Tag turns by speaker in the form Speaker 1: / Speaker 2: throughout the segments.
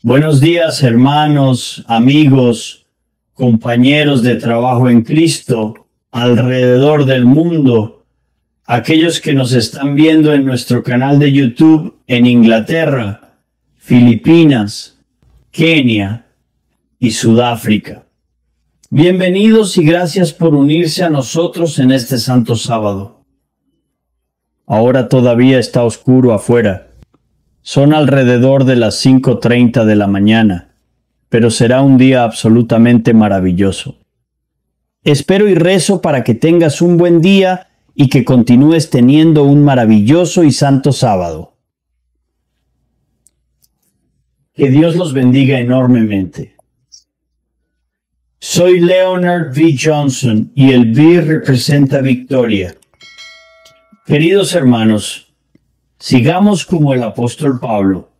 Speaker 1: Buenos días, hermanos, amigos, compañeros de trabajo en Cristo, alrededor del mundo, aquellos que nos están viendo en nuestro canal de YouTube en Inglaterra, Filipinas, Kenia y Sudáfrica. Bienvenidos y gracias por unirse a nosotros en este santo sábado. Ahora todavía está oscuro afuera. Son alrededor de las 5:30 de la mañana, pero será un día absolutamente maravilloso. Espero y rezo para que tengas un buen día y que continúes teniendo un maravilloso y santo sábado. Que Dios los bendiga enormemente. Soy Leonard V. Johnson y el V representa victoria. Queridos hermanos, sigamos como el apóstol Pablo,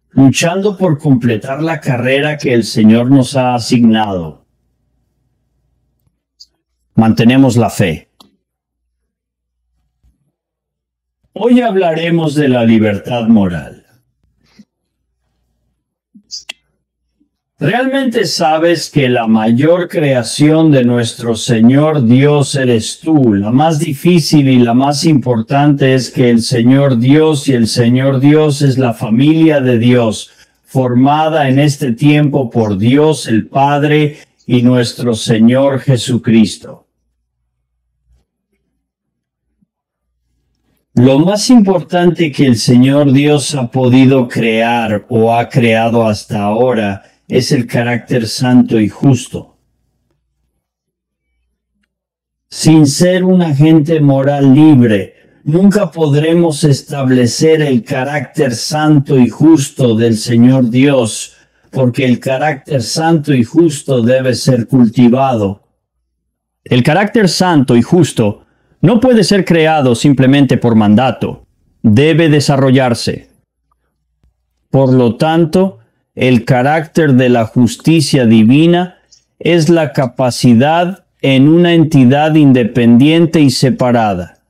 Speaker 1: luchando por completar la carrera que el Señor nos ha asignado. Mantenemos la fe. Hoy hablaremos de la libertad moral. ¿Realmente sabes que la mayor creación de nuestro Señor Dios eres tú? La más difícil y la más importante es que el Señor Dios y el Señor Dios es la familia de Dios, formada en este tiempo por Dios el Padre y nuestro Señor Jesucristo. Lo más importante que el Señor Dios ha podido crear o ha creado hasta ahora es el carácter santo y justo. Sin ser un agente moral libre, nunca podremos establecer el carácter santo y justo del Señor Dios, porque el carácter santo y justo debe ser cultivado. El carácter santo y justo no puede ser creado simplemente por mandato, debe desarrollarse. Por lo tanto, el carácter de la justicia divina es la capacidad en una entidad independiente y separada,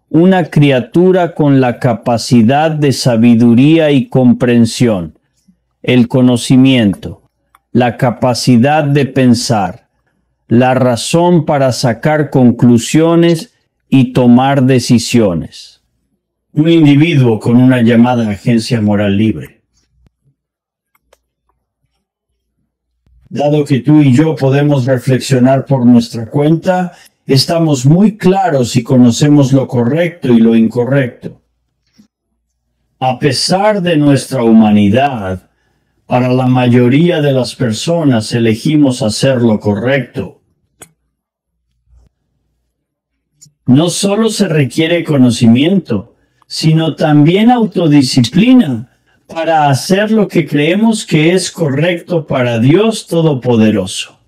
Speaker 1: una criatura con la capacidad de sabiduría y comprensión, el conocimiento, la capacidad de pensar, la razón para sacar conclusiones y tomar decisiones. Un individuo con una llamada agencia moral libre. Dado que tú y yo podemos reflexionar por nuestra cuenta, estamos muy claros y conocemos lo correcto y lo incorrecto. A pesar de nuestra humanidad, para la mayoría de las personas elegimos hacer lo correcto. No solo se requiere conocimiento, sino también autodisciplina para hacer lo que creemos que es correcto para Dios Todopoderoso.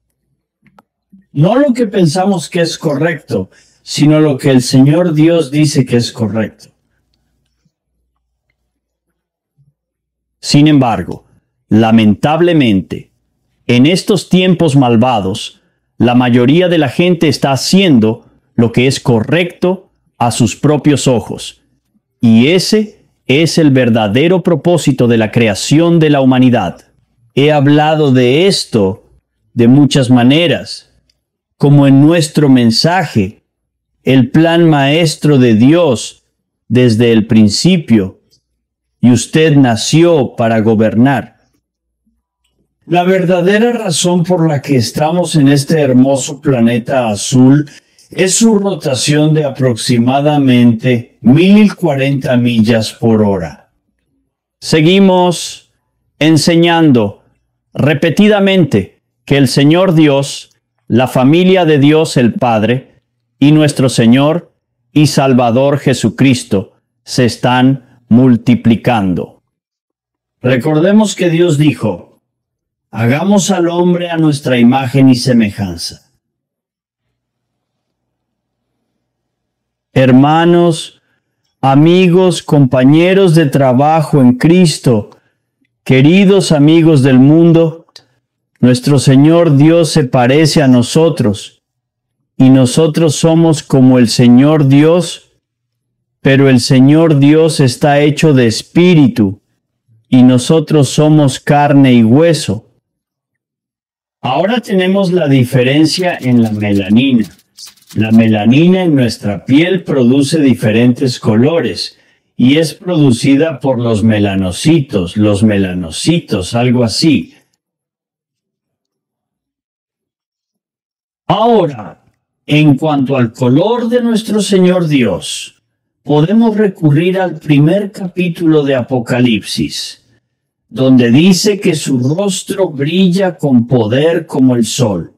Speaker 1: No lo que pensamos que es correcto, sino lo que el Señor Dios dice que es correcto. Sin embargo, lamentablemente, en estos tiempos malvados, la mayoría de la gente está haciendo lo que es correcto a sus propios ojos, y ese es el verdadero propósito de la creación de la humanidad. He hablado de esto de muchas maneras, como en nuestro mensaje, el plan maestro de Dios desde el principio, y usted nació para gobernar. La verdadera razón por la que estamos en este hermoso planeta azul es su rotación de aproximadamente 1040 millas por hora. Seguimos enseñando repetidamente que el Señor Dios, la familia de Dios el Padre y nuestro Señor y Salvador Jesucristo se están multiplicando. Recordemos que Dios dijo: hagamos al hombre a nuestra imagen y semejanza. Hermanos, amigos, compañeros de trabajo en Cristo, queridos amigos del mundo, nuestro Señor Dios se parece a nosotros y nosotros somos como el Señor Dios, pero el Señor Dios está hecho de espíritu y nosotros somos carne y hueso. Ahora tenemos la diferencia en la melanina. La melanina en nuestra piel produce diferentes colores y es producida por los melanocitos, algo así. Ahora, en cuanto al color de nuestro Señor Dios, podemos recurrir al primer capítulo de Apocalipsis, donde dice que su rostro brilla con poder como el sol.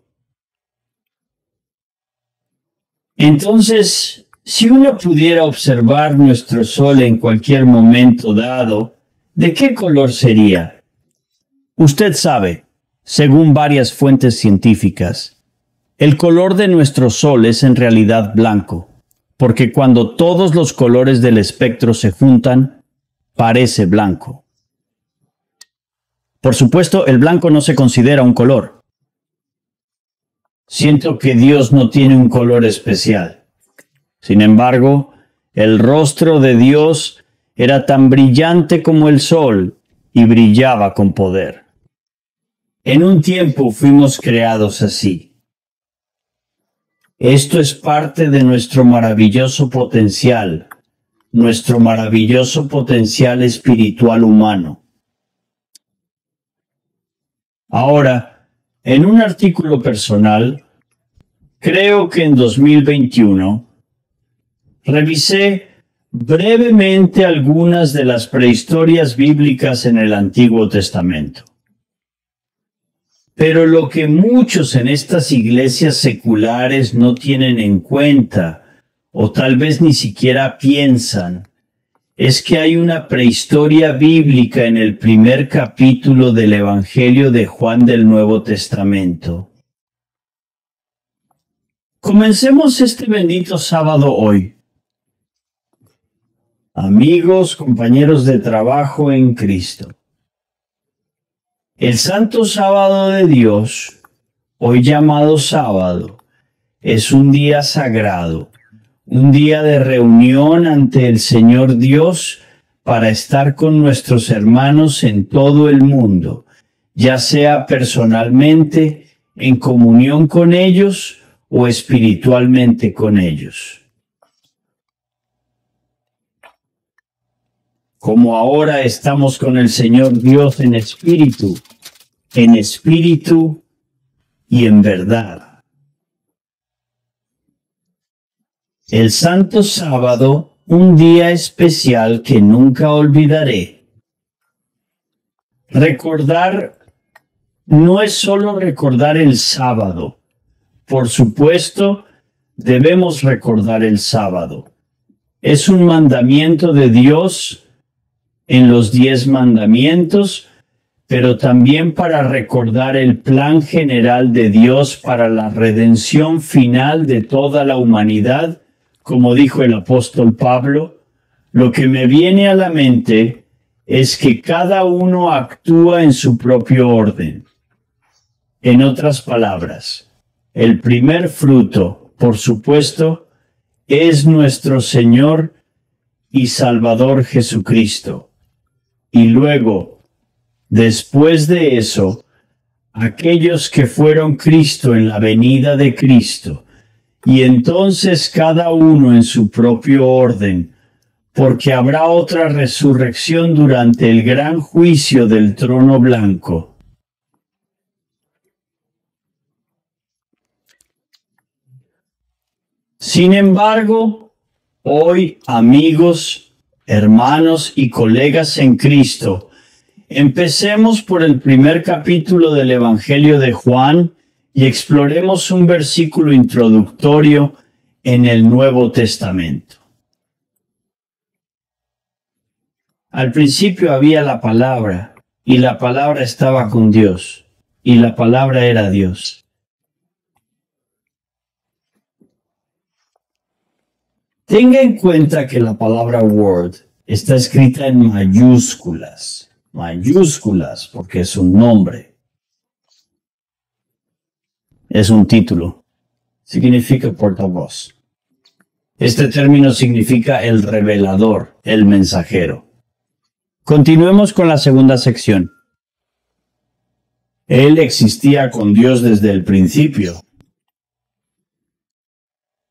Speaker 1: Entonces, si uno pudiera observar nuestro sol en cualquier momento dado, ¿de qué color sería? Usted sabe, según varias fuentes científicas, el color de nuestro sol es en realidad blanco, porque cuando todos los colores del espectro se juntan, parece blanco. Por supuesto, el blanco no se considera un color. Siento que Dios no tiene un color especial. Sin embargo, el rostro de Dios era tan brillante como el sol y brillaba con poder. En un tiempo fuimos creados así. Esto es parte de nuestro maravilloso potencial espiritual humano. Ahora, en un artículo personal, creo que en 2021, revisé brevemente algunas de las prehistorias bíblicas en el Antiguo Testamento. Pero lo que muchos en estas iglesias seculares no tienen en cuenta, o tal vez ni siquiera piensan, es que hay una prehistoria bíblica en el primer capítulo del Evangelio de Juan del Nuevo Testamento. Comencemos este bendito sábado hoy. Amigos, compañeros de trabajo en Cristo. El Santo Sábado de Dios, hoy llamado sábado, es un día sagrado, un día de reunión ante el Señor Dios para estar con nuestros hermanos en todo el mundo, ya sea personalmente, en comunión con ellos o espiritualmente con ellos. Como ahora estamos con el Señor Dios en espíritu y en verdad. El Santo Sábado, un día especial que nunca olvidaré. Recordar no es solo recordar el sábado. Por supuesto, debemos recordar el sábado. Es un mandamiento de Dios en los 10 mandamientos, pero también para recordar el plan general de Dios para la redención final de toda la humanidad, como dijo el apóstol Pablo. Lo que me viene a la mente es que cada uno actúa en su propio orden. En otras palabras, el primer fruto, por supuesto, es nuestro Señor y Salvador Jesucristo. Y luego, después de eso, aquellos que fueron Cristo en la venida de Cristo, y entonces cada uno en su propio orden, porque habrá otra resurrección durante el gran juicio del trono blanco. Sin embargo, hoy, amigos, hermanos y colegas en Cristo, empecemos por el primer capítulo del Evangelio de Juan y exploremos un versículo introductorio en el Nuevo Testamento. Al principio había la palabra, y la palabra estaba con Dios, y la palabra era Dios. Tenga en cuenta que la palabra Word está escrita en mayúsculas, porque es un nombre. Es un título. Significa portavoz. Este término significa el revelador, el mensajero. Continuemos con la segunda sección. Él existía con Dios desde el principio.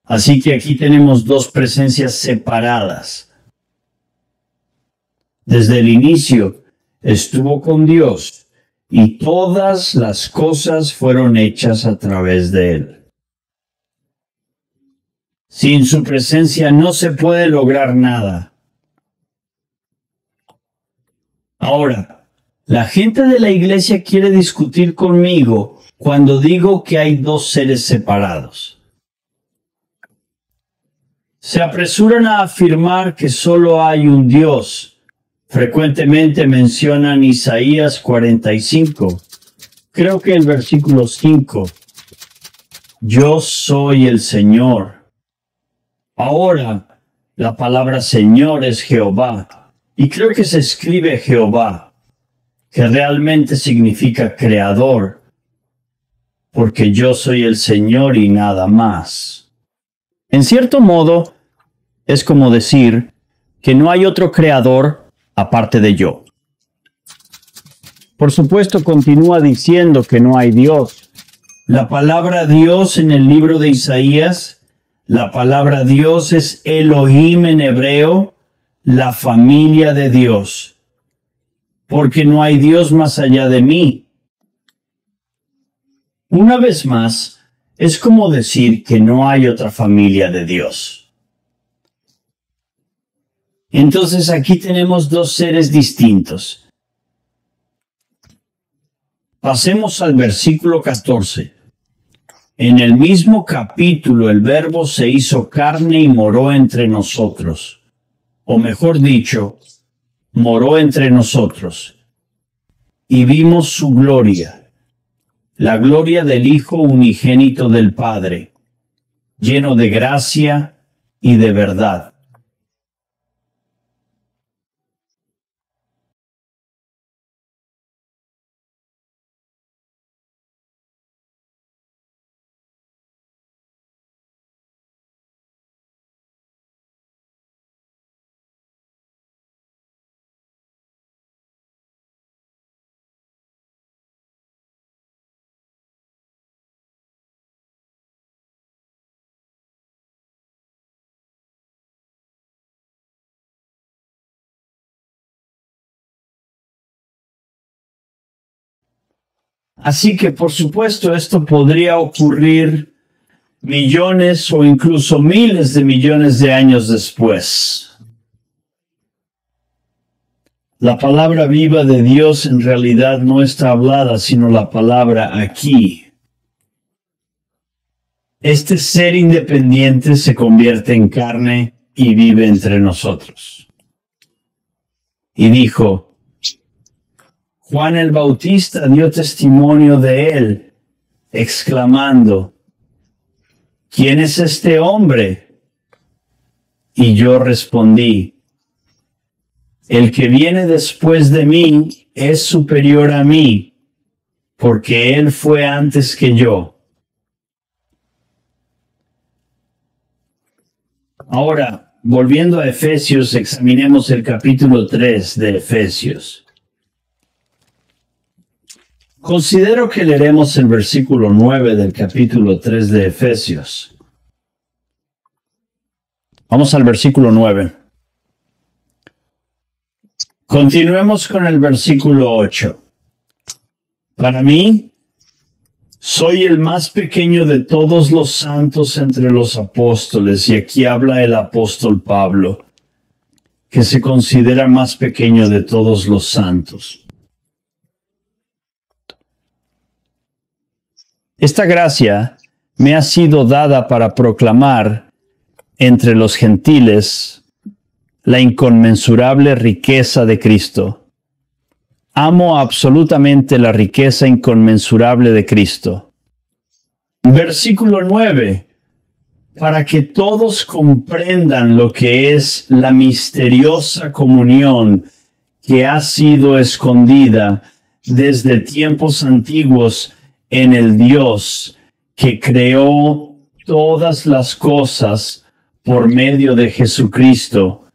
Speaker 1: Así que aquí tenemos dos presencias separadas. Desde el inicio estuvo con Dios y todas las cosas fueron hechas a través de Él. Sin su presencia no se puede lograr nada. Ahora, la gente de la iglesia quiere discutir conmigo cuando digo que hay dos seres separados. Se apresuran a afirmar que solo hay un Dios. Frecuentemente mencionan Isaías 45. Creo que el versículo 5. Yo soy el Señor. Ahora, la palabra Señor es Jehová. Y creo que se escribe Jehová, que realmente significa creador, porque yo soy el Señor y nada más. En cierto modo, es como decir que no hay otro creador aparte de yo. Por supuesto, continúa diciendo que no hay Dios. La palabra Dios en el libro de Isaías, la palabra Dios es Elohim en hebreo, la familia de Dios. Porque no hay Dios más allá de mí. Una vez más, es como decir que no hay otra familia de Dios. Entonces aquí tenemos dos seres distintos. Pasemos al versículo 14. En el mismo capítulo el Verbo se hizo carne y moró entre nosotros. O mejor dicho, moró entre nosotros. Y vimos su gloria, la gloria del Hijo unigénito del Padre, lleno de gracia y de verdad. Así que, por supuesto, esto podría ocurrir millones o incluso miles de millones de años después. La palabra viva de Dios en realidad no está hablada, sino la palabra aquí. Este ser independiente se convierte en carne y vive entre nosotros. Y dijo, Juan el Bautista dio testimonio de él, exclamando, ¿quién es este hombre? Y yo respondí, el que viene después de mí es superior a mí, porque él fue antes que yo. Ahora, volviendo a Efesios, examinemos el capítulo 3 de Efesios. Considero que leeremos el versículo 9 del capítulo 3 de Efesios. Vamos al versículo 9. Continuemos con el versículo 8. Para mí, soy el más pequeño de todos los santos entre los apóstoles, y aquí habla el apóstol Pablo, que se considera más pequeño de todos los santos. Esta gracia me ha sido dada para proclamar entre los gentiles la inconmensurable riqueza de Cristo. Amo absolutamente la riqueza inconmensurable de Cristo. Versículo 9. Para que todos comprendan lo que es la misteriosa comunión que ha sido escondida desde tiempos antiguos en el Dios que creó todas las cosas por medio de Jesucristo,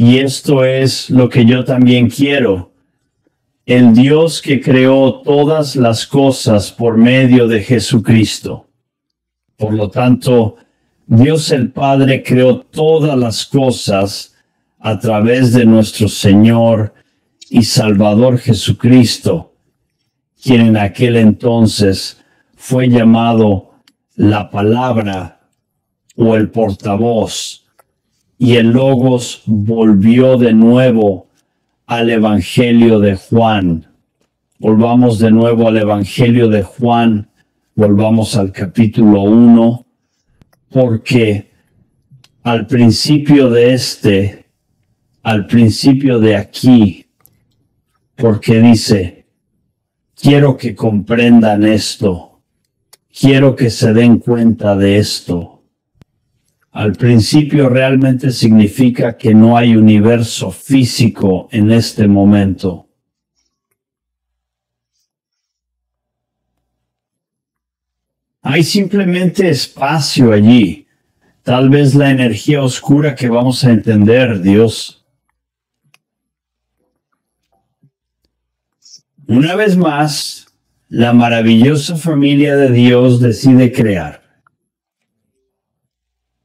Speaker 1: Y esto es lo que yo también quiero. El Dios que creó todas las cosas por medio de Jesucristo. Por lo tanto, Dios el Padre creó todas las cosas a través de nuestro Señor y Salvador Jesucristo, quien en aquel entonces fue llamado la palabra o el portavoz, y el Logos volvió de nuevo al Evangelio de Juan. Volvamos de nuevo al Evangelio de Juan, volvamos al capítulo 1, porque al principio de aquí, porque dice, quiero que comprendan esto, quiero que se den cuenta de esto. Al principio realmente significa que no hay universo físico en este momento. Hay simplemente espacio allí. Tal vez la energía oscura que vamos a entender, Dios. Una vez más, la maravillosa familia de Dios decide crear.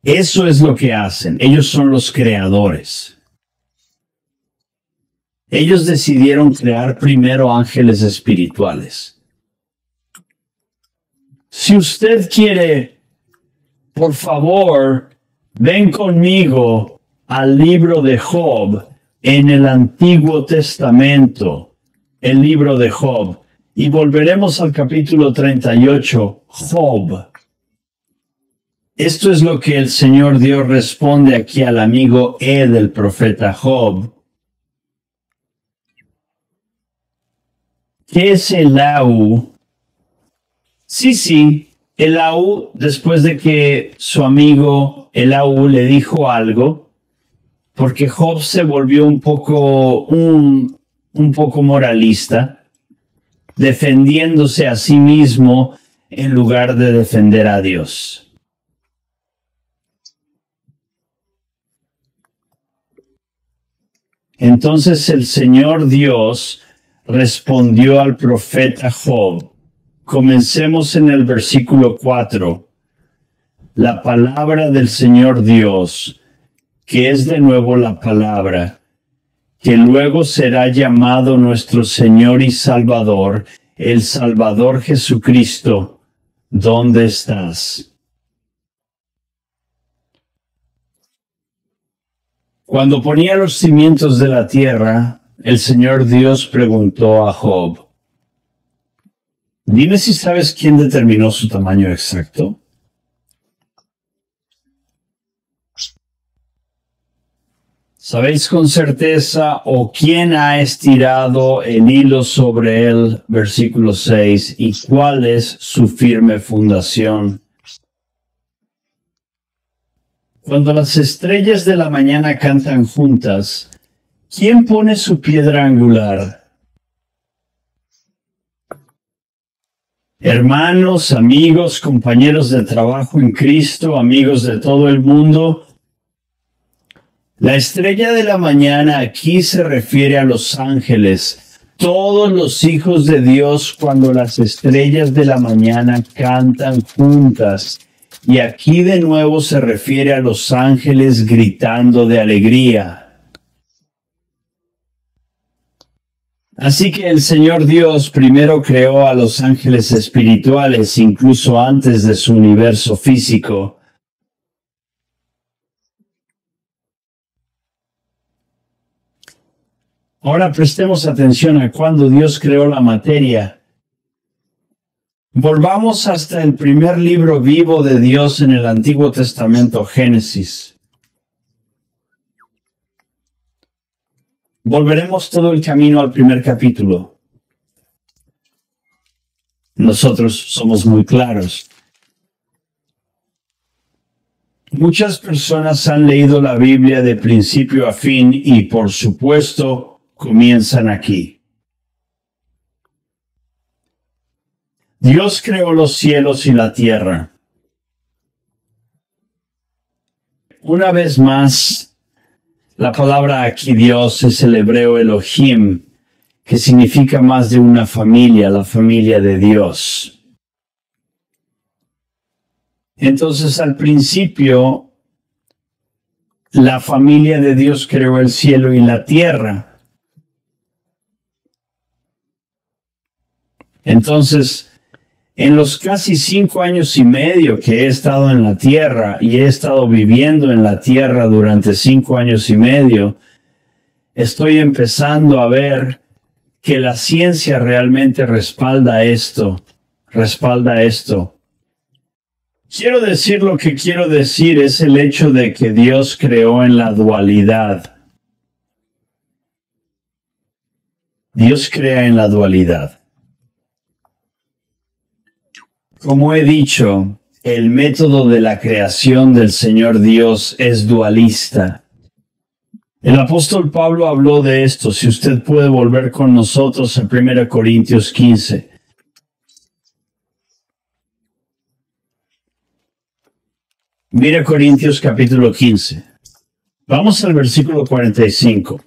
Speaker 1: Eso es lo que hacen. Ellos son los creadores. Ellos decidieron crear primero ángeles espirituales. Si usted quiere, por favor, ven conmigo al libro de Job en el Antiguo Testamento, el libro de Job, y volveremos al capítulo 38, Job. Esto es lo que el Señor Dios responde aquí al amigo del profeta Job. ¿Qué es Esaú? Sí, Esaú, después de que su amigo Esaú le dijo algo, porque Job se volvió un poco moralista, defendiéndose a sí mismo en lugar de defender a Dios. Entonces el Señor Dios respondió al profeta Job. Comencemos en el versículo 4. La palabra del Señor Dios, que es de nuevo la palabra, que luego será llamado nuestro Señor y Salvador, el Salvador Jesucristo. ¿Dónde estás? Cuando ponía los cimientos de la tierra, el Señor Dios preguntó a Job, dime si sabes quién determinó su tamaño exacto. ¿Sabéis con certeza o quién ha estirado el hilo sobre él? Versículo 6. ¿Y cuál es su firme fundación? Cuando las estrellas de la mañana cantan juntas, ¿quién pone su piedra angular? Hermanos, amigos, compañeros de trabajo en Cristo, amigos de todo el mundo, la estrella de la mañana aquí se refiere a los ángeles, todos los hijos de Dios cuando las estrellas de la mañana cantan juntas. Y aquí de nuevo se refiere a los ángeles gritando de alegría. Así que el Señor Dios primero creó a los ángeles espirituales, incluso antes de su universo físico. Ahora prestemos atención a cuando Dios creó la materia. Volvamos hasta el primer libro vivo de Dios en el Antiguo Testamento, Génesis. Volveremos todo el camino al primer capítulo. Nosotros somos muy claros. Muchas personas han leído la Biblia de principio a fin y, por supuesto, comienzan aquí. Dios creó los cielos y la tierra. Una vez más, La palabra aquí Dios es el hebreo Elohim, que significa más de una familia, la familia de Dios. Entonces, al principio, la familia de Dios creó el cielo y la tierra. Entonces, en los casi 5 años y medio que he estado en la tierra y he estado viviendo en la tierra durante 5 años y medio, estoy empezando a ver que la ciencia realmente respalda esto. Quiero decir lo que quiero decir es el hecho de que Dios creó en la dualidad. Dios crea en la dualidad. Como he dicho, el método de la creación del Señor Dios es dualista. El apóstol Pablo habló de esto. Si usted puede volver con nosotros a 1 Corintios 15. Mira Corintios capítulo 15. Vamos al versículo 45.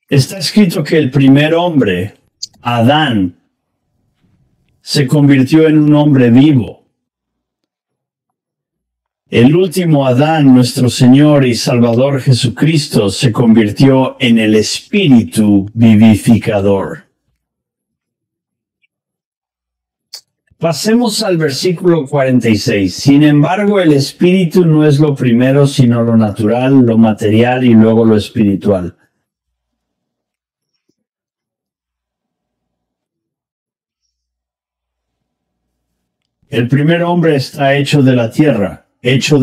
Speaker 1: Está escrito que el primer hombre, Adán, se convirtió en un hombre vivo. El último Adán, nuestro Señor y Salvador Jesucristo, se convirtió en el Espíritu vivificador. Pasemos al versículo 46. Sin embargo, el Espíritu no es lo primero, sino lo natural, lo material y luego lo espiritual. El primer hombre está hecho de la tierra, hecho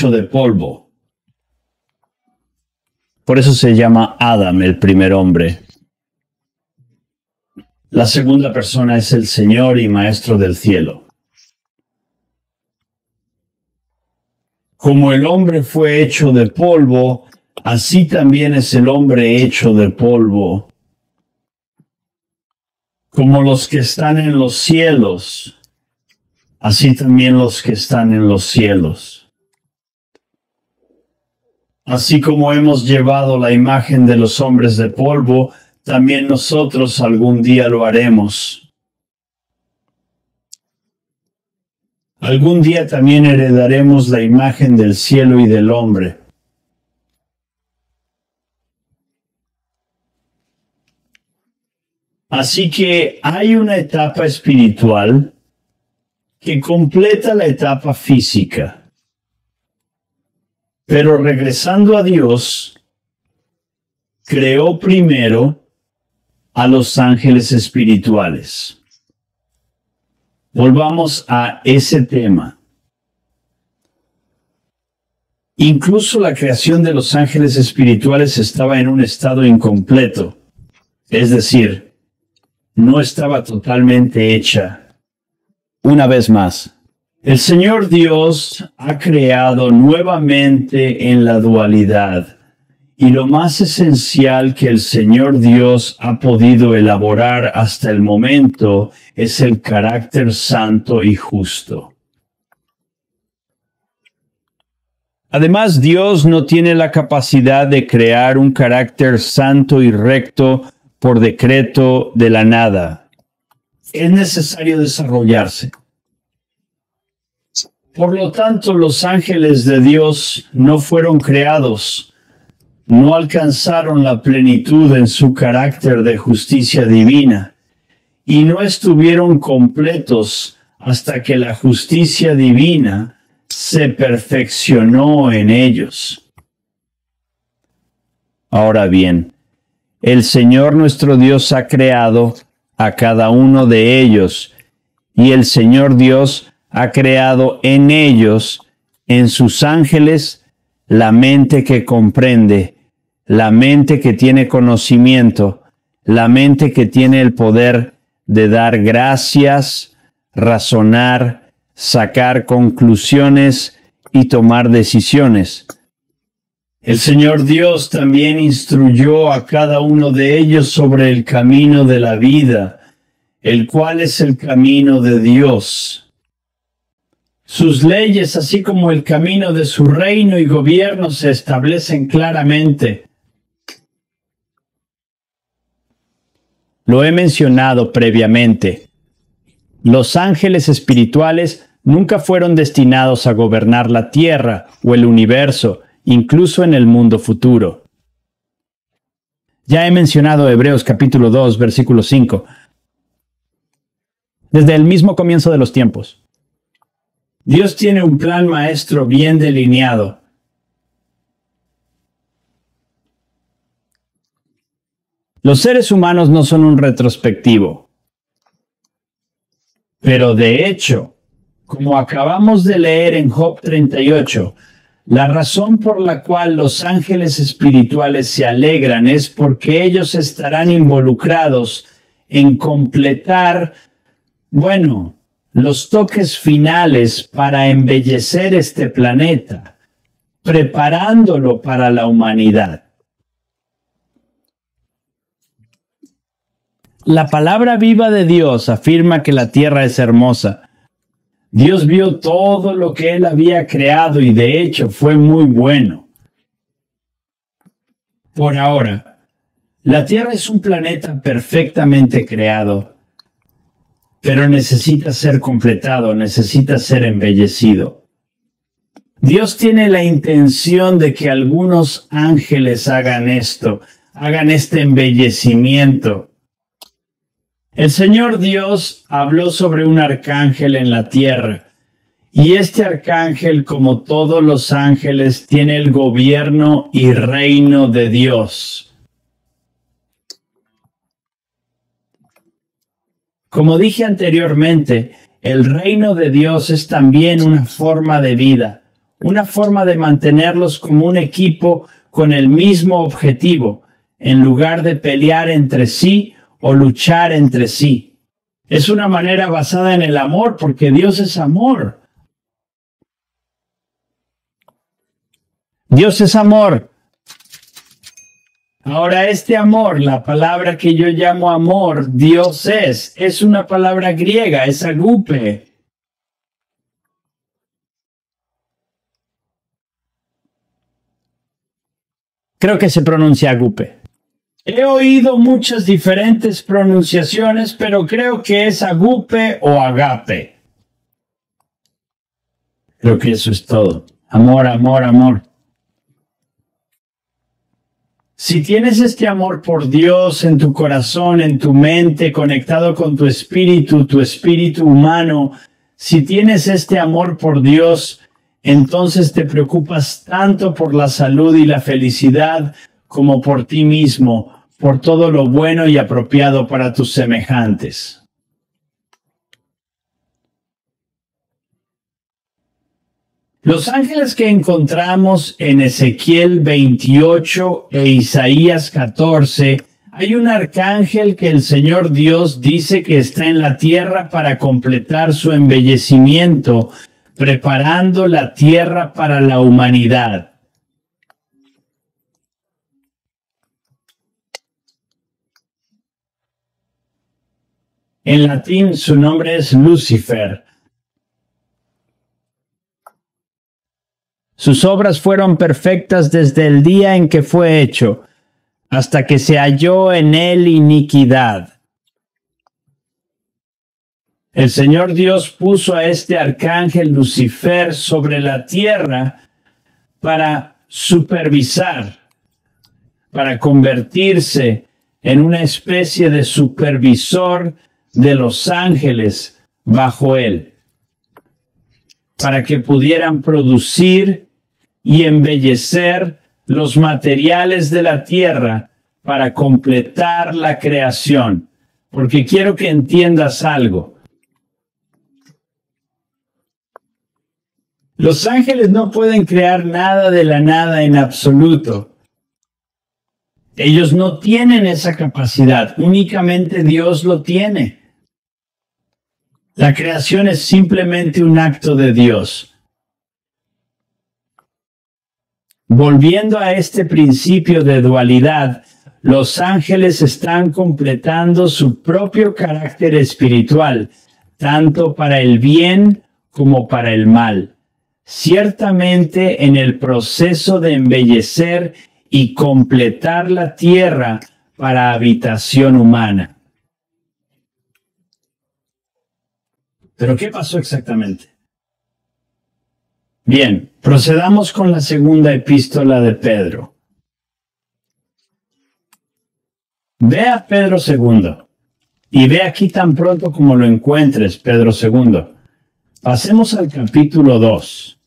Speaker 1: de polvo. Por eso se llama Adam, el primer hombre. La segunda persona es el Señor y Maestro del cielo. Como el hombre fue hecho de polvo, así también es el hombre hecho de polvo. Como los que están en los cielos, así también los que están en los cielos. Así como hemos llevado la imagen de los hombres de polvo, también nosotros algún día lo haremos. Algún día también heredaremos la imagen del cielo y del hombre. Así que hay una etapa espiritual que completa la etapa física. Pero regresando a Dios, creó primero a los ángeles espirituales. Volvamos a ese tema. Incluso la creación de los ángeles espirituales estaba en un estado incompleto, es decir, no estaba totalmente hecha. Una vez más, el Señor Dios ha creado nuevamente en la dualidad. Y lo más esencial que el Señor Dios ha podido elaborar hasta el momento es el carácter santo y justo. Además, Dios no tiene la capacidad de crear un carácter santo y recto por decreto de la nada. Es necesario desarrollarse. Por lo tanto, los ángeles de Dios no fueron creados. No alcanzaron la plenitud en su carácter de justicia divina y no estuvieron completos hasta que la justicia divina se perfeccionó en ellos. Ahora bien, el Señor nuestro Dios ha creado a cada uno de ellos y el Señor Dios ha creado en ellos, en sus ángeles, la mente que comprende, la mente que tiene conocimiento, la mente que tiene el poder de dar gracias, razonar, sacar conclusiones y tomar decisiones. El Señor Dios también instruyó a cada uno de ellos sobre el camino de la vida, el cual es el camino de Dios.
Speaker 2: Sus leyes, así como el camino de su reino y gobierno, se establecen claramente.
Speaker 1: Lo he mencionado previamente. Los ángeles espirituales nunca fueron destinados a gobernar la tierra o el universo, incluso en el mundo futuro. Ya he mencionado Hebreos capítulo 2, versículo 5. Desde el mismo comienzo de los tiempos,
Speaker 2: Dios tiene un plan maestro bien delineado.
Speaker 1: los seres humanos no son un retrospectivo.
Speaker 2: Pero de hecho, como acabamos de leer en Job 38, la razón por la cual los ángeles espirituales se alegran es porque ellos estarán involucrados en completar, los toques finales para embellecer este planeta, preparándolo para la humanidad.
Speaker 1: La palabra viva de Dios afirma que la tierra es hermosa.
Speaker 2: Dios vio todo lo que Él había creado y de hecho fue muy bueno. Por ahora, la Tierra es un planeta perfectamente creado, pero necesita ser completado, necesita ser embellecido. Dios tiene la intención de que algunos ángeles hagan esto, hagan este embellecimiento. El Señor Dios habló sobre un arcángel en la tierra, y este arcángel, como todos los ángeles, tiene el gobierno y reino de Dios. Como dije anteriormente, el reino de Dios es también una forma de vida, una forma de mantenerlos como un equipo con el mismo objetivo, en lugar de pelear entre sí o luchar entre sí. Es una manera basada en el amor, porque Dios es amor.
Speaker 1: Dios es amor.
Speaker 2: Ahora, este amor, la palabra que yo llamo amor, Dios es una palabra griega, es agape.
Speaker 1: Creo que se pronuncia agape.
Speaker 2: He oído muchas diferentes pronunciaciones, pero creo que es agape o agape. Creo que eso es todo. Amor, amor, amor. Si tienes este amor por Dios en tu corazón, en tu mente, conectado con tu espíritu humano, si tienes este amor por Dios, entonces te preocupas tanto por la salud y la felicidad como por ti mismo, por todo lo bueno y apropiado para tus semejantes. Los ángeles que encontramos en Ezequiel 28 e Isaías 14, hay un arcángel que el Señor Dios dice que está en la tierra para completar su embellecimiento, preparando la tierra para la humanidad. En latín su nombre es Lucifer.
Speaker 1: Sus obras fueron perfectas desde el día en que fue hecho, hasta que se halló en él iniquidad.
Speaker 2: El Señor Dios puso a este arcángel Lucifer sobre la tierra para supervisar, para convertirse en una especie de supervisor de los ángeles bajo él, para que pudieran producir y embellecer los materiales de la tierra para completar la creación. Porque quiero que entiendas algo. Los ángeles no pueden crear nada de la nada en absoluto. Ellos no tienen esa capacidad, únicamente Dios lo tiene. La creación es simplemente un acto de Dios. Volviendo a este principio de dualidad, los ángeles están completando su propio carácter espiritual, tanto para el bien como para el mal, ciertamente en el proceso de embellecer y completar la tierra para habitación humana. ¿Pero qué pasó exactamente? Bien, procedamos con la segunda epístola de Pedro. Ve a Pedro II y ve aquí tan pronto como lo encuentres, Pedro II. Pasemos al capítulo 2.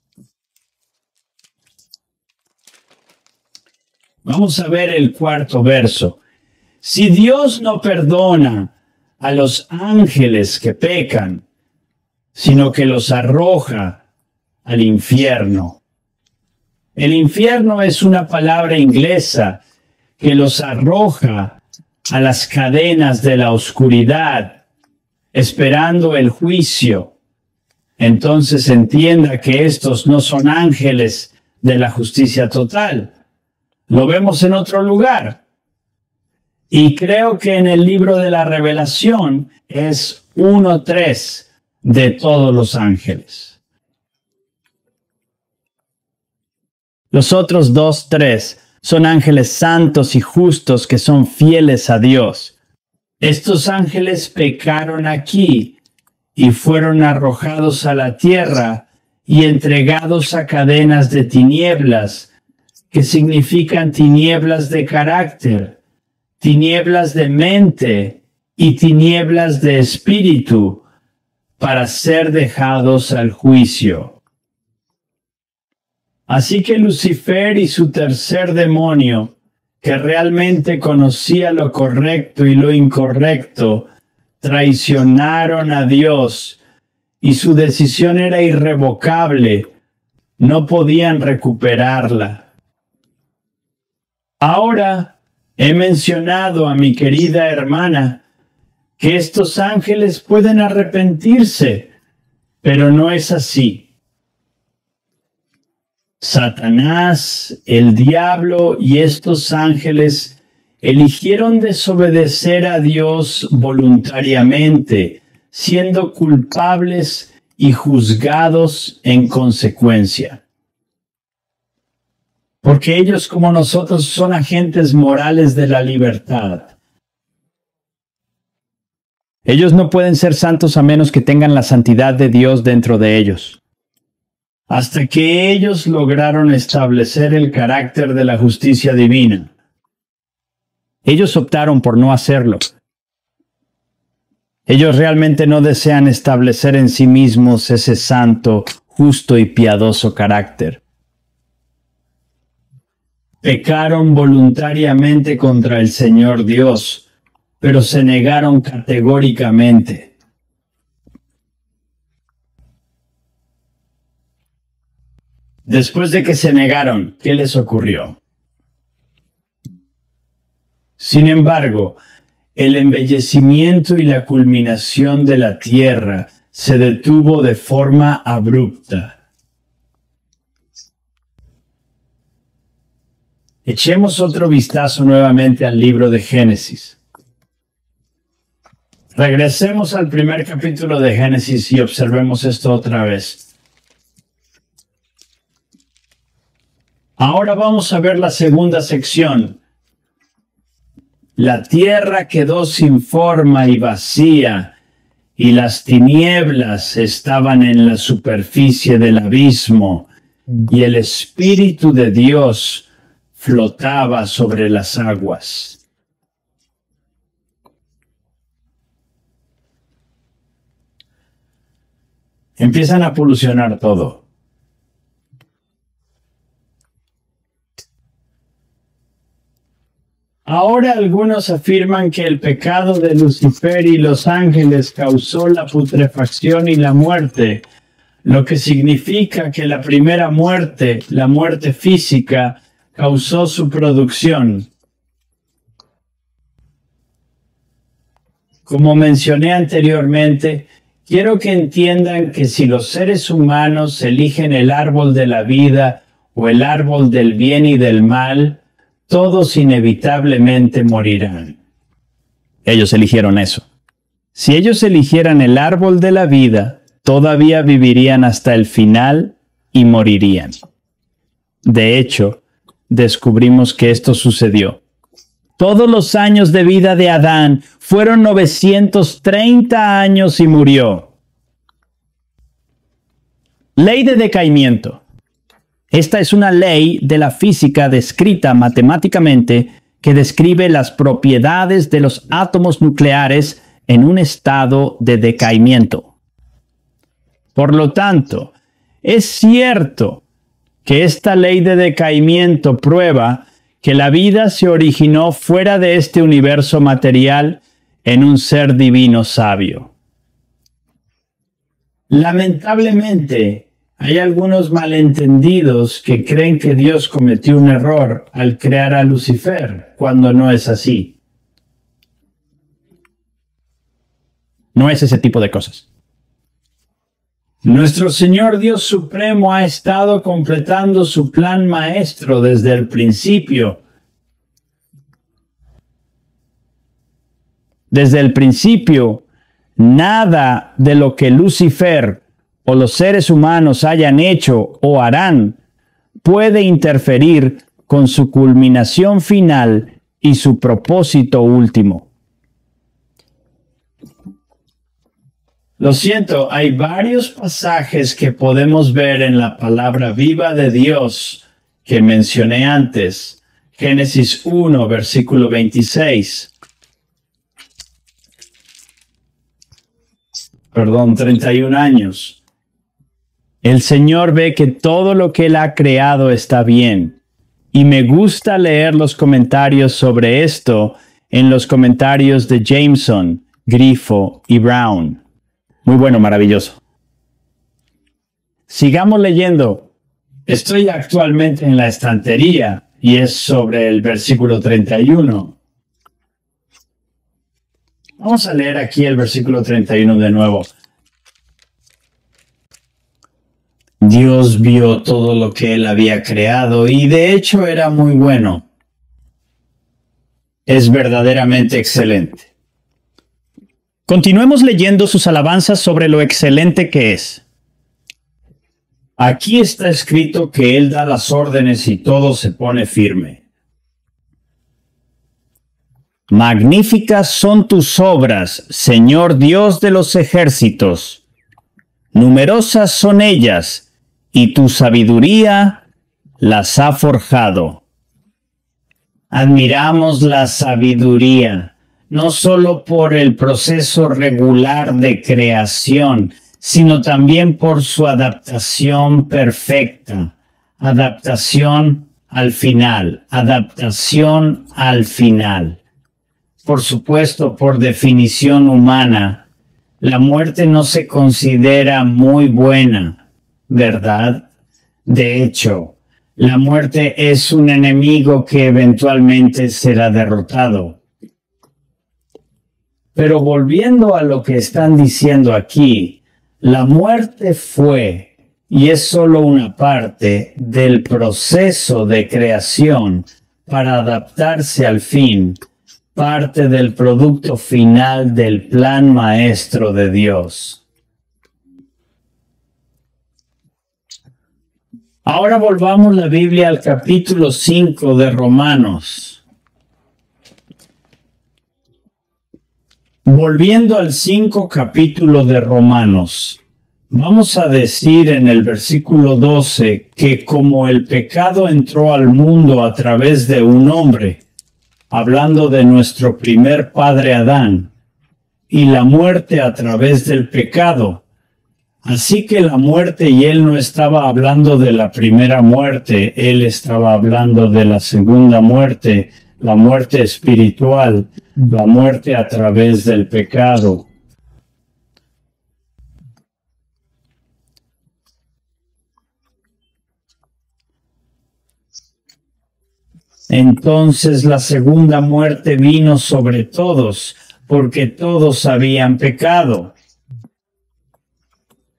Speaker 2: Vamos a ver el cuarto verso. Si Dios no perdona a los ángeles que pecan, sino que los arroja al infierno. El infierno es una palabra inglesa que los arroja a las cadenas de la oscuridad, esperando el juicio. Entonces entienda que estos no son ángeles de la justicia total. Lo vemos en otro lugar. Y creo que en el libro de la Revelación es 1:3 de todos los ángeles. Los otros 2:3 son ángeles santos y justos que son fieles a Dios. Estos ángeles pecaron aquí y fueron arrojados a la tierra y entregados a cadenas de tinieblas, que significan tinieblas de carácter, tinieblas de mente y tinieblas de espíritu, para ser dejados al juicio. Así que Lucifer y su tercer demonio, que realmente conocía lo correcto y lo incorrecto, traicionaron a Dios y su decisión era irrevocable. No podían recuperarla. Ahora he mencionado a mi querida hermana que estos ángeles pueden arrepentirse, pero no es así. Satanás, el diablo y estos ángeles eligieron desobedecer a Dios voluntariamente, siendo culpables y juzgados en consecuencia. Porque ellos, como nosotros, son agentes morales de la libertad. Ellos no pueden ser santos a menos que tengan la santidad de Dios dentro de ellos. Hasta que ellos lograron establecer el carácter de la justicia divina. Ellos optaron por no hacerlo. Ellos realmente no desean establecer en sí mismos ese santo, justo y piadoso carácter. Pecaron voluntariamente contra el Señor Dios, pero se negaron categóricamente. Después de que se negaron, ¿qué les ocurrió? Sin embargo, el embellecimiento y la culminación de la tierra se detuvo de forma abrupta. Echemos otro vistazo nuevamente al libro de Génesis. Regresemos al primer capítulo de Génesis y observemos esto otra vez. Ahora vamos a ver la segunda sección. La tierra quedó sin forma y vacía, y las tinieblas estaban en la superficie del abismo, y el Espíritu de Dios flotaba sobre las aguas. Empiezan a polucionar todo. Ahora algunos afirman que el pecado de Lucifer y los ángeles causó la putrefacción y la muerte, lo que significa que la primera muerte, la muerte física, causó su producción. Como mencioné anteriormente, quiero que entiendan que si los seres humanos eligen el árbol de la vida o el árbol del bien y del mal, todos inevitablemente morirán. Ellos eligieron eso. Si ellos eligieran el árbol de la vida,
Speaker 1: todavía vivirían hasta el final y morirían. De hecho, descubrimos que esto sucedió. Todos los años de vida de Adán fueron 930 años y murió. Ley de decaimiento. Esta es una ley de la física descrita matemáticamente que describe las propiedades de los átomos nucleares en un estado de decaimiento. Por lo tanto, es cierto que esta ley de decaimiento prueba que la vida se originó fuera de este universo material en un ser divino sabio. Lamentablemente, hay algunos malentendidos que creen que Dios cometió un error al crear a Lucifer, cuando no es así. No es ese tipo de cosas. Nuestro Señor Dios Supremo ha estado completando su plan maestro desde el principio. Desde el principio, nada de lo que Lucifer o los seres humanos hayan hecho o harán puede interferir con su culminación final y su propósito último. Lo siento, hay varios pasajes que podemos ver en la palabra viva de Dios que mencioné antes. Génesis 1, versículo 26. 31 años. El Señor ve que todo lo que Él ha creado está bien. Y me gusta leer los comentarios sobre esto en los comentarios de Jameson, Grifo y Brown. Muy bueno, maravilloso. Sigamos leyendo. Estoy actualmente en la estantería y es sobre el versículo 31. Vamos a leer aquí el versículo 31 de nuevo. Dios vio todo lo que Él había creado y de hecho era muy bueno. Es verdaderamente excelente. Continuemos leyendo sus alabanzas sobre lo excelente que es. Aquí está escrito que Él da las órdenes y todo se pone firme. Magníficas son tus obras, Señor Dios de los ejércitos. Numerosas son ellas, y tu sabiduría las ha forjado. Admiramos la sabiduría, no solo por el proceso regular de creación, sino también por su adaptación perfecta. Adaptación al final. Por supuesto, por definición humana, la muerte no se considera muy buena, ¿verdad? De hecho, la muerte es un enemigo que eventualmente será derrotado. Pero volviendo a lo que están diciendo aquí, la muerte fue y es solo una parte del proceso de creación para adaptarse al fin, parte del producto final del plan maestro de Dios. Ahora volvamos la Biblia al capítulo 5 de Romanos. Volviendo al 5 capítulo de Romanos, vamos a decir en el versículo 12 que como el pecado entró al mundo a través de un hombre, hablando de nuestro primer padre Adán, y la muerte a través del pecado, así que la muerte, y él no estaba hablando de la primera muerte, él estaba hablando de la segunda muerte, la muerte espiritual, la muerte a través del pecado. Entonces la segunda muerte vino sobre todos, porque todos habían pecado.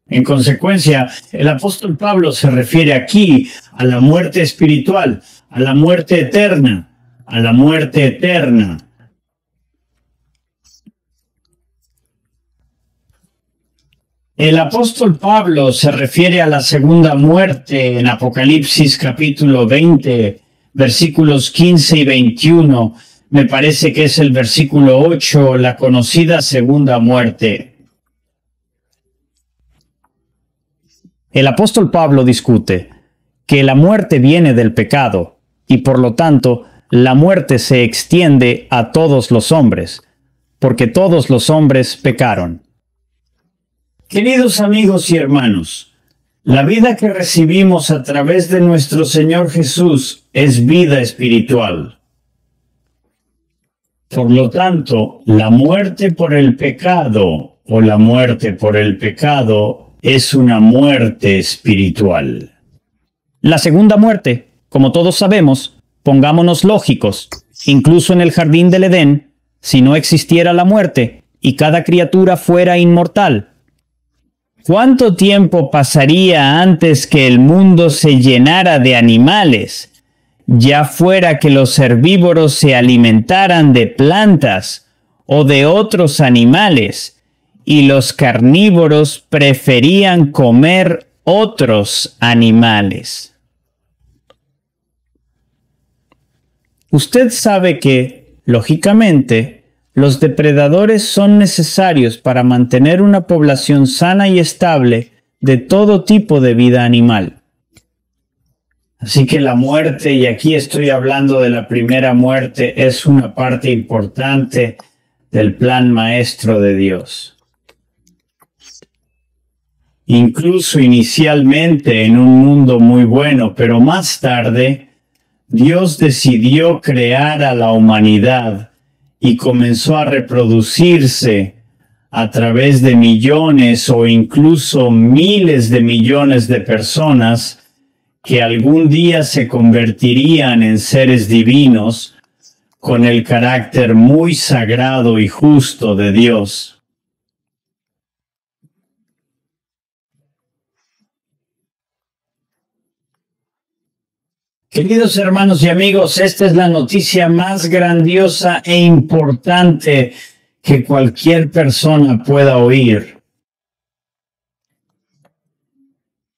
Speaker 1: En consecuencia, el apóstol Pablo se refiere aquí a la muerte espiritual, a la muerte eterna, a la muerte eterna.
Speaker 2: El apóstol Pablo se refiere a la segunda muerte en Apocalipsis capítulo 20, versículos 15 y 21. Me parece que es el versículo 8, la conocida segunda muerte.
Speaker 1: El apóstol Pablo discute que la muerte viene del pecado y por lo tanto la muerte se extiende a todos los hombres, porque todos los hombres pecaron.
Speaker 2: Queridos amigos y hermanos, la vida que recibimos a través de nuestro Señor Jesús es vida espiritual. Por lo tanto, la muerte por el pecado o la muerte por el pecado es una muerte espiritual.
Speaker 1: La segunda muerte, como todos sabemos, pongámonos lógicos, incluso en el jardín del Edén, si no existiera la muerte y cada criatura fuera inmortal, ¿cuánto tiempo pasaría antes que el mundo se llenara de animales, ya fuera que los herbívoros se alimentaran de plantas o de otros animales, y los carnívoros preferían comer otros animales? Usted sabe que, lógicamente, los depredadores son necesarios para mantener una población sana y estable de todo tipo de vida animal.
Speaker 2: Así que la muerte, y aquí estoy hablando de la primera muerte, es una parte importante del plan maestro de Dios. Incluso inicialmente en un mundo muy bueno, pero más tarde, Dios decidió crear a la humanidad y comenzó a reproducirse a través de millones o incluso miles de millones de personas que algún día se convertirían en seres divinos con el carácter muy sagrado y justo de Dios. Queridos hermanos y amigos, esta es la noticia más grandiosa e importante que cualquier persona pueda oír.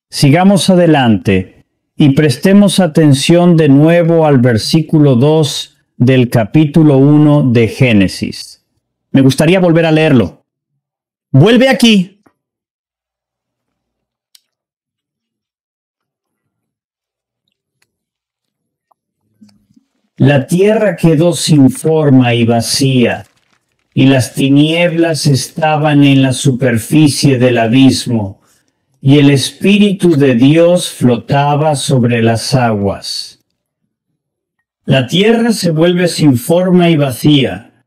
Speaker 1: Sigamos adelante y prestemos atención de nuevo al versículo 2 del capítulo 1 de Génesis. Me gustaría volver a leerlo. Vuelve aquí.
Speaker 2: La tierra quedó sin forma y vacía, y las tinieblas estaban en la superficie del abismo, y el Espíritu de Dios flotaba sobre las aguas. La tierra se vuelve sin forma y vacía.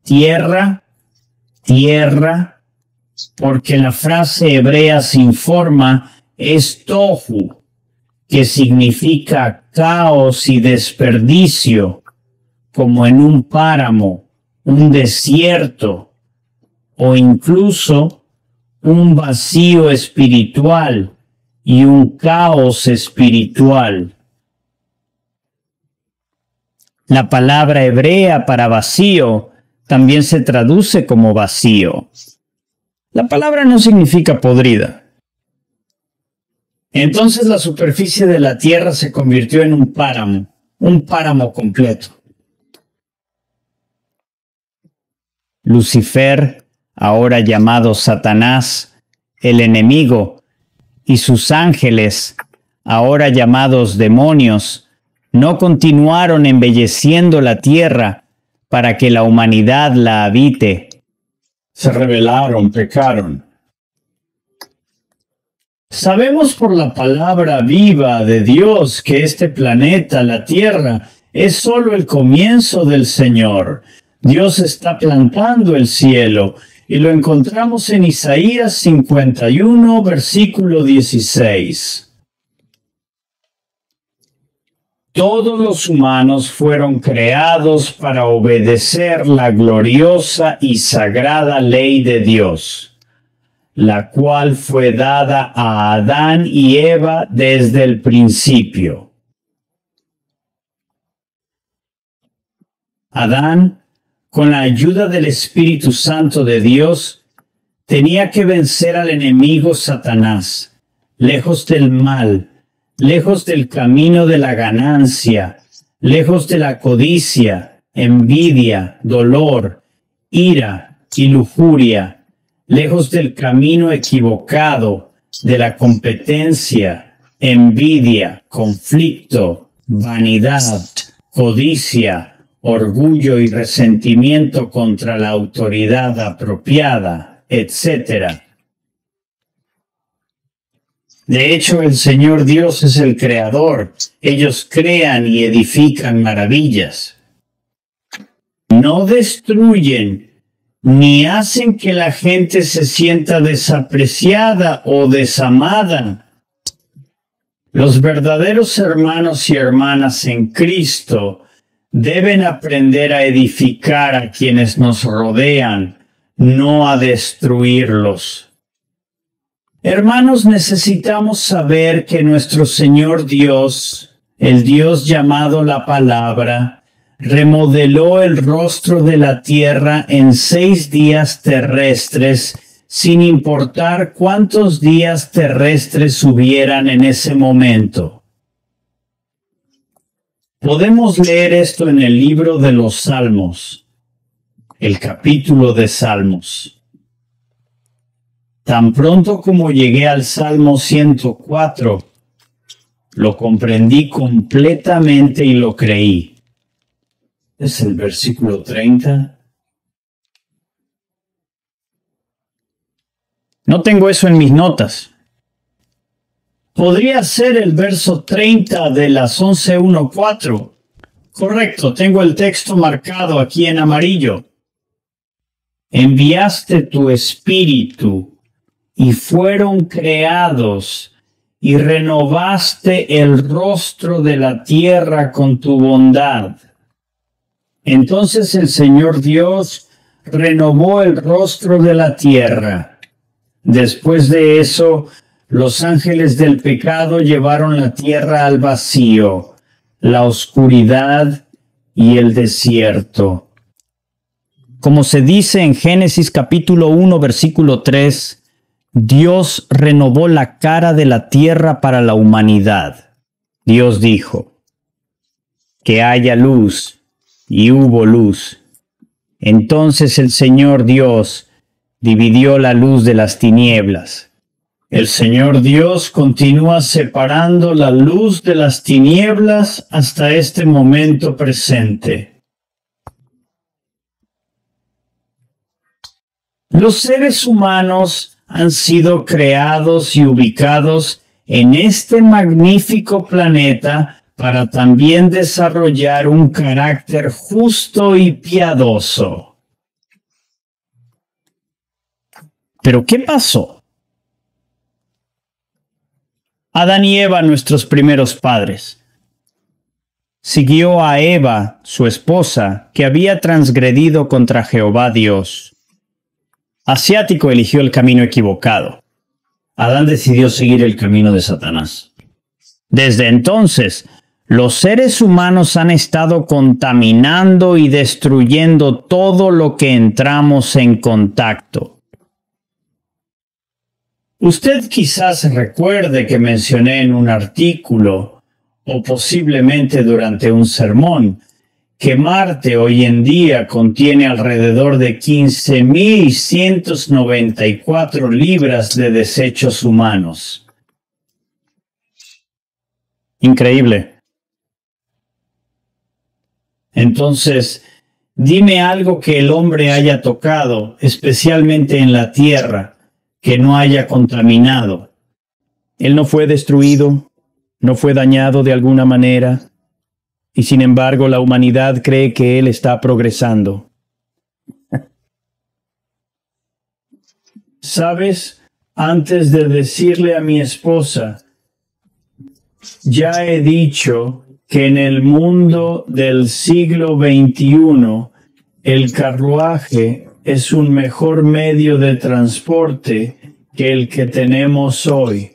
Speaker 2: Tierra, tierra, porque la frase hebrea sin forma es tohu, que significa caos y desperdicio, como en un páramo, un desierto o incluso un vacío espiritual y un caos espiritual. La palabra hebrea para vacío también se traduce como vacío. La palabra no significa podrida. Entonces la superficie de la tierra se convirtió en un páramo completo.
Speaker 1: Lucifer, ahora llamado Satanás, el enemigo, y sus ángeles, ahora llamados demonios, no continuaron embelleciendo la tierra para que la humanidad la habite.
Speaker 2: Se rebelaron, pecaron. Sabemos por la palabra viva de Dios que este planeta, la Tierra, es solo el comienzo del Señor. Dios está plantando el cielo y lo encontramos en Isaías 51, versículo 16. Todos los humanos fueron creados para obedecer la gloriosa y sagrada ley de Dios, la cual fue dada a Adán y Eva desde el principio. Adán, con la ayuda del Espíritu Santo de Dios, Tenía que vencer al enemigo Satanás, lejos del mal, lejos del camino de la ganancia, lejos de la codicia, envidia, dolor, ira y lujuria, lejos del camino equivocado, de la competencia, envidia, conflicto, vanidad, codicia, orgullo y resentimiento contra la autoridad apropiada, etc. De hecho, el Señor Dios es el creador. Ellos crean y edifican maravillas. No destruyen ni hacen que la gente se sienta desapreciada o desamada. Los verdaderos hermanos y hermanas en Cristo deben aprender a edificar a quienes nos rodean, no a destruirlos. Hermanos, necesitamos saber que nuestro Señor Dios, el Dios llamado la Palabra, remodeló el rostro de la tierra en 6 días terrestres, sin importar cuántos días terrestres hubieran en ese momento. Podemos leer esto en el libro de los Salmos, el capítulo de Salmos. Tan pronto como llegué al Salmo 104, lo comprendí completamente y lo creí. Es el versículo 30.
Speaker 1: No tengo eso en mis notas.
Speaker 2: Podría ser el verso 30 de las 11:1-4. Correcto, tengo el texto marcado aquí en amarillo. Enviaste tu espíritu y fueron creados, y renovaste el rostro de la tierra con tu bondad. Entonces el Señor Dios renovó el rostro de la tierra. Después de eso, los ángeles del pecado llevaron la tierra al vacío, la oscuridad y el desierto.
Speaker 1: Como se dice en Génesis capítulo 1, versículo 3, Dios renovó la cara de la tierra para la humanidad. Dios dijo, que haya luz, y hubo luz. Entonces el Señor Dios dividió la luz de las tinieblas.
Speaker 2: El Señor Dios continúa separando la luz de las tinieblas hasta este momento presente. Los seres humanos han sido creados y ubicados en este magnífico planeta para también desarrollar un carácter justo y piadoso.
Speaker 1: ¿Pero qué pasó? Adán y Eva, nuestros primeros padres. Siguió a Eva, su esposa, que había transgredido contra Jehová Dios. Asiático eligió el camino equivocado.
Speaker 2: Adán decidió seguir el camino de Satanás.
Speaker 1: Desde entonces, los seres humanos han estado contaminando y destruyendo todo lo que entramos en contacto.
Speaker 2: Usted quizás recuerde que mencioné en un artículo, o posiblemente durante un sermón, que Marte hoy en día contiene alrededor de 15.194 libras de desechos humanos.
Speaker 1: Increíble.
Speaker 2: Entonces, dime algo que el hombre haya tocado, especialmente en la tierra, que no haya contaminado.
Speaker 1: Él no fue destruido, no fue dañado de alguna manera, y sin embargo la humanidad cree que él está progresando.
Speaker 2: ¿Sabes? Antes de decirle a mi esposa, ya he dicho que en el mundo del siglo XXI, el carruaje es un mejor medio de transporte que el que tenemos hoy.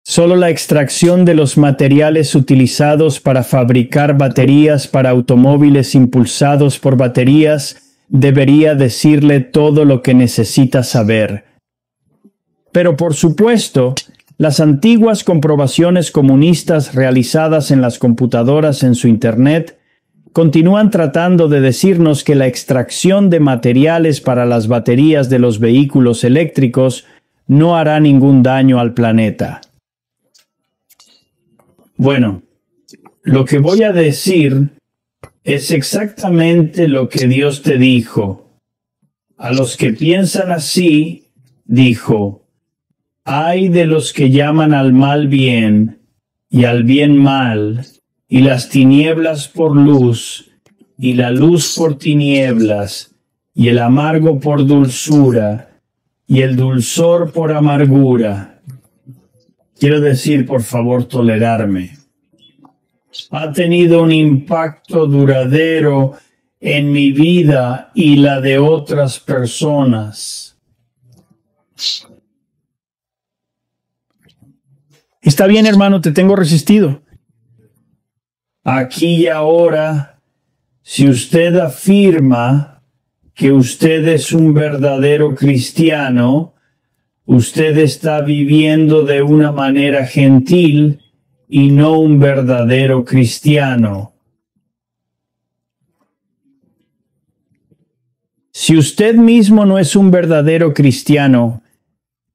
Speaker 1: Solo la extracción de los materiales utilizados para fabricar baterías para automóviles impulsados por baterías debería decirle todo lo que necesita saber. Pero por supuesto, las antiguas comprobaciones comunistas realizadas en las computadoras en su Internet continúan tratando de decirnos que la extracción de materiales para las baterías de los vehículos eléctricos no hará ningún daño al planeta. Bueno, lo que voy a decir es exactamente lo que Dios te dijo. A los que piensan así, dijo: ay de los que llaman al mal bien y al bien mal, y las tinieblas por luz, y la luz por tinieblas, y el amargo por dulzura, y el dulzor por amargura. Quiero decir, por favor, tolerarme. Ha tenido un impacto duradero en mi vida y la de otras personas. Está bien, hermano, te tengo resistido. Aquí y ahora, si usted afirma que usted es un verdadero cristiano, usted está viviendo de una manera gentil y no un verdadero cristiano. Si usted mismo no es un verdadero cristiano,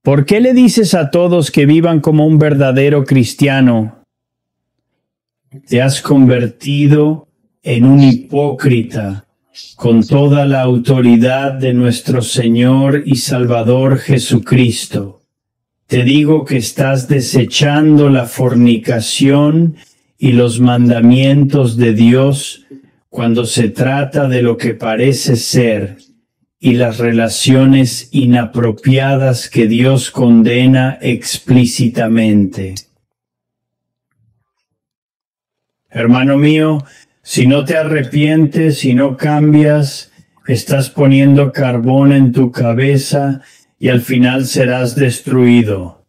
Speaker 1: ¿por qué le dices a todos que vivan como un verdadero cristiano? Te has convertido en un hipócrita con toda la autoridad de nuestro Señor y Salvador Jesucristo. Te digo que estás desechando la fornicación y los mandamientos de Dios cuando se trata de lo que parece ser y las relaciones inapropiadas que Dios condena explícitamente. Hermano mío, si no te arrepientes, si no cambias, estás poniendo carbón en tu cabeza y al final serás destruido.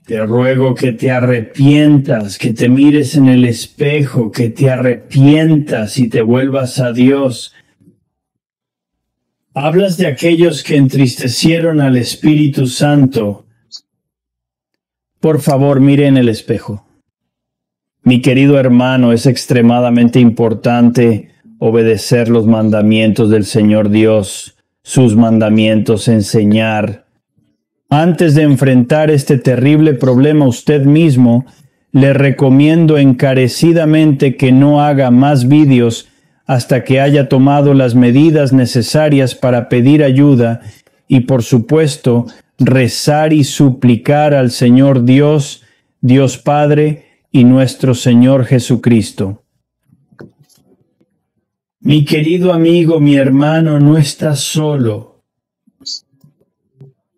Speaker 1: Te ruego que te arrepientas, que te mires en el espejo, que te arrepientas y te vuelvas a Dios. Hablas de aquellos que entristecieron al Espíritu Santo. Por favor, mire en el espejo. Mi querido hermano, es extremadamente importante obedecer los mandamientos del Señor Dios, sus mandamientos, enseñar. Antes de enfrentar este terrible problema usted mismo, le recomiendo encarecidamente que no haga más vídeos hasta que haya tomado las medidas necesarias para pedir ayuda y, por supuesto, rezar y suplicar al Señor Dios, Dios Padre y nuestro Señor Jesucristo. Mi querido amigo, mi hermano, no estás solo.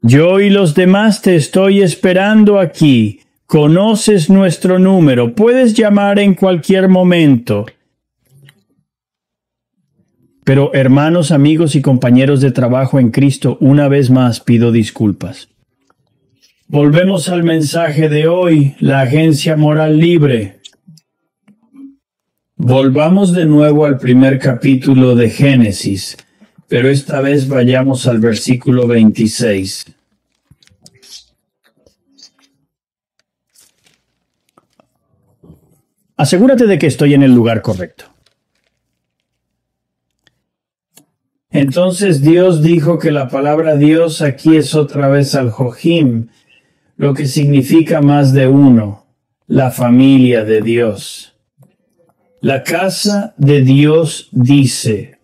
Speaker 1: Yo y los demás te estoy esperando aquí. Conoces nuestro número. Puedes llamar en cualquier momento. Pero, hermanos, amigos y compañeros de trabajo en Cristo, una vez más pido disculpas. Volvemos al mensaje de hoy, la agencia moral libre. Volvamos de nuevo al primer capítulo de Génesis, pero esta vez vayamos al versículo 26. Asegúrate de que estoy en el lugar correcto. Entonces Dios dijo que la palabra Dios aquí es otra vez al-Johim, lo que significa más de uno, la familia de Dios. La casa de Dios dice: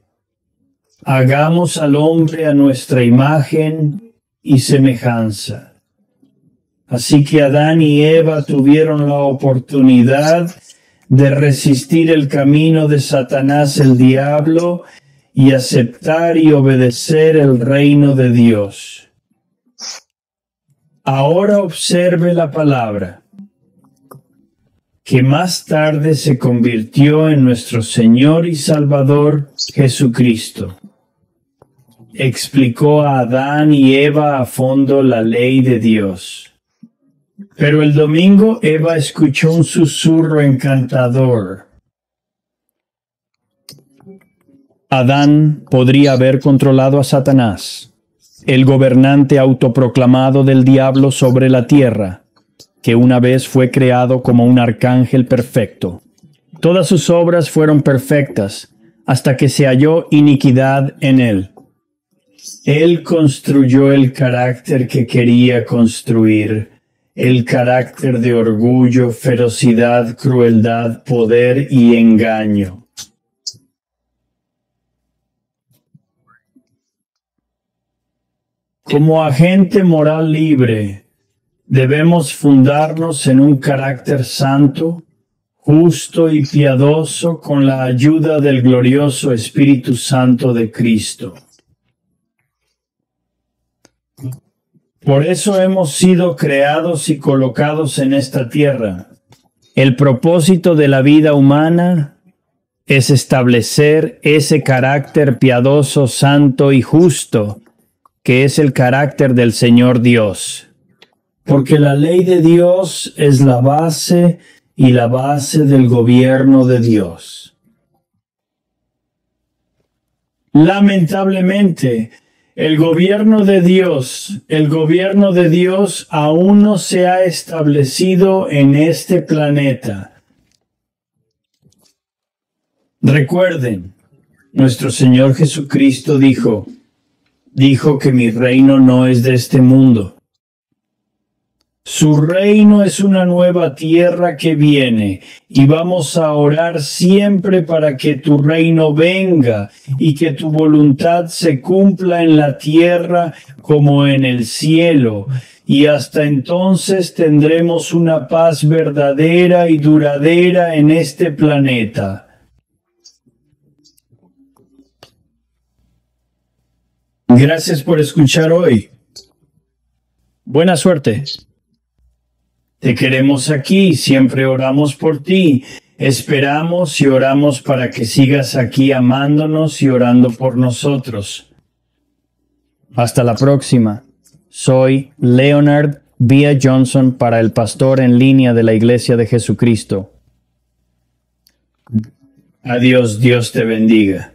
Speaker 1: hagamos al hombre a nuestra imagen y semejanza. Así que Adán y Eva tuvieron la oportunidad de resistir el camino de Satanás el diablo y aceptar y obedecer el reino de Dios. Ahora observe la palabra, que más tarde se convirtió en nuestro Señor y Salvador Jesucristo. Explicó a Adán y Eva a fondo la ley de Dios.
Speaker 2: Pero el domingo Eva escuchó un susurro encantador.
Speaker 1: Adán podría haber controlado a Satanás, el gobernante autoproclamado del diablo sobre la tierra, que una vez fue creado como un arcángel perfecto. Todas sus obras fueron perfectas, hasta que se halló iniquidad en él.
Speaker 2: Él construyó el carácter que quería construir, el carácter de orgullo, ferocidad, crueldad, poder y engaño. Como agente moral libre, debemos fundarnos en un carácter santo, justo y piadoso con la ayuda del glorioso Espíritu Santo de Cristo. Por eso hemos sido creados y colocados en esta tierra.
Speaker 1: El propósito de la vida humana es establecer ese carácter piadoso, santo y justo, que es el carácter del Señor Dios.
Speaker 2: Porque la ley de Dios es la base y la base del gobierno de Dios. Lamentablemente, el gobierno de Dios aún no se ha establecido en este planeta. Recuerden, nuestro Señor Jesucristo dijo que mi reino no es de este mundo. Su reino es una nueva tierra que viene, y vamos a orar siempre para que tu reino venga y que tu voluntad se cumpla en la tierra como en el cielo. Y hasta entonces tendremos una paz verdadera y duradera en este planeta. Gracias por escuchar hoy.
Speaker 1: Buena suerte.
Speaker 2: Te queremos aquí, siempre oramos por ti. Esperamos y oramos para que sigas aquí amándonos y orando por nosotros.
Speaker 1: Hasta la próxima. Soy Leonard Villa Johnson para el pastor en línea de la Iglesia de Jesucristo.
Speaker 2: Adiós, Dios te bendiga.